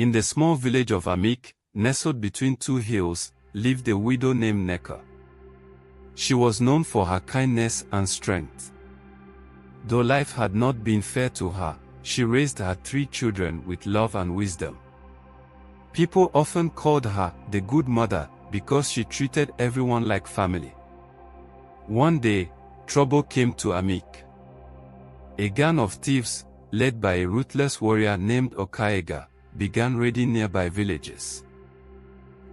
In the small village of Amik, nestled between two hills, lived a widow named Neka. She was known for her kindness and strength. Though life had not been fair to her, she raised her 3 children with love and wisdom. People often called her the Good Mother because she treated everyone like family. One day, trouble came to Amik. A gang of thieves, led by a ruthless warrior named Okaega, began raiding nearby villages.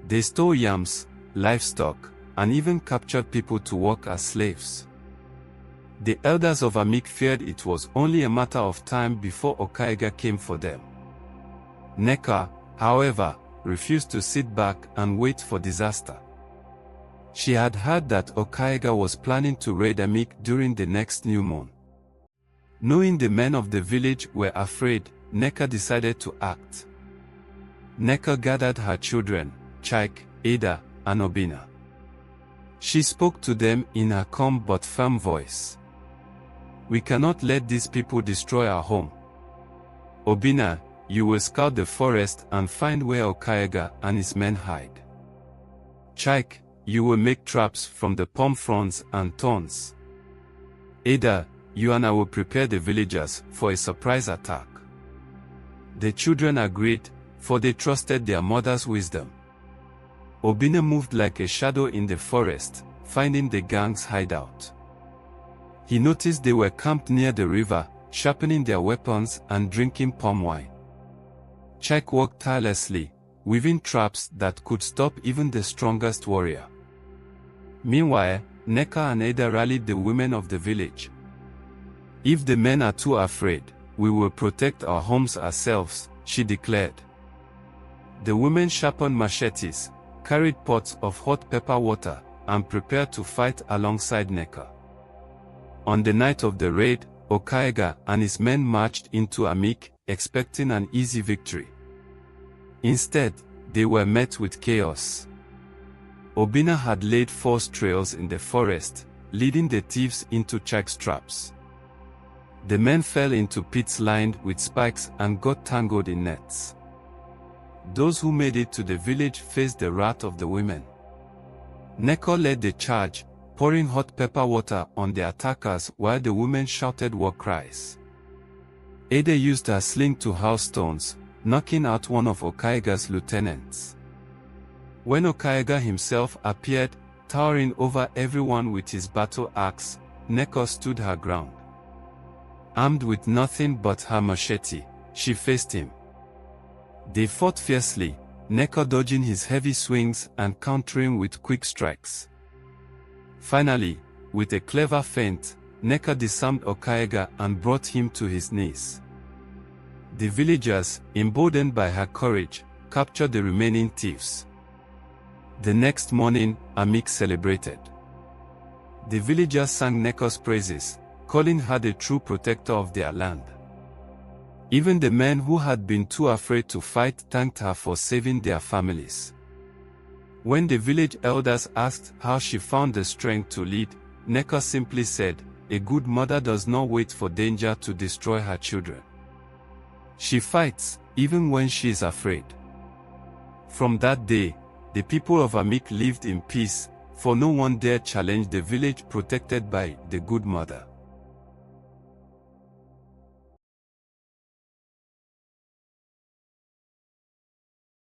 They stole yams, livestock, and even captured people to work as slaves. The elders of Amik feared it was only a matter of time before Okaega came for them. Neka, however, refused to sit back and wait for disaster. She had heard that Okaega was planning to raid Amik during the next new moon. Knowing the men of the village were afraid, Neka decided to act. Neka gathered her children, Chaik, Ada, and Obina. She spoke to them in a calm but firm voice. "We cannot let these people destroy our home. Obina, you will scout the forest and find where Okaega and his men hide. Chaik, you will make traps from the palm fronds and thorns. Ada, you and I will prepare the villagers for a surprise attack." The children agreed, for they trusted their mother's wisdom. Obina moved like a shadow in the forest, finding the gang's hideout. He noticed they were camped near the river, sharpening their weapons and drinking palm wine. Chaik worked tirelessly, weaving traps that could stop even the strongest warrior. Meanwhile, Neka and Ada rallied the women of the village. "If the men are too afraid, we will protect our homes ourselves," she declared. The women sharpened machetes, carried pots of hot pepper water, and prepared to fight alongside Neka. On the night of the raid, Okaega and his men marched into Amik, expecting an easy victory. Instead, they were met with chaos. Obina had laid false trails in the forest, leading the thieves into Chaik's traps. The men fell into pits lined with spikes and got tangled in nets. Those who made it to the village faced the wrath of the women. Neka led the charge, pouring hot pepper water on the attackers while the women shouted war cries. Ada used her sling to hurl stones, knocking out one of Okaega's lieutenants. When Okaega himself appeared, towering over everyone with his battle axe, Neka stood her ground. Armed with nothing but her machete, she faced him. They fought fiercely, Neka dodging his heavy swings and countering with quick strikes. Finally, with a clever feint, Neka disarmed Okaega and brought him to his knees. The villagers, emboldened by her courage, captured the remaining thieves. The next morning, Amik celebrated. The villagers sang Neka's praises, calling her the true protector of their land. Even the men who had been too afraid to fight thanked her for saving their families. When the village elders asked how she found the strength to lead, Neka simply said, "A good mother does not wait for danger to destroy her children. She fights, even when she is afraid." From that day, the people of Amik lived in peace, for no one dared challenge the village protected by the Good Mother.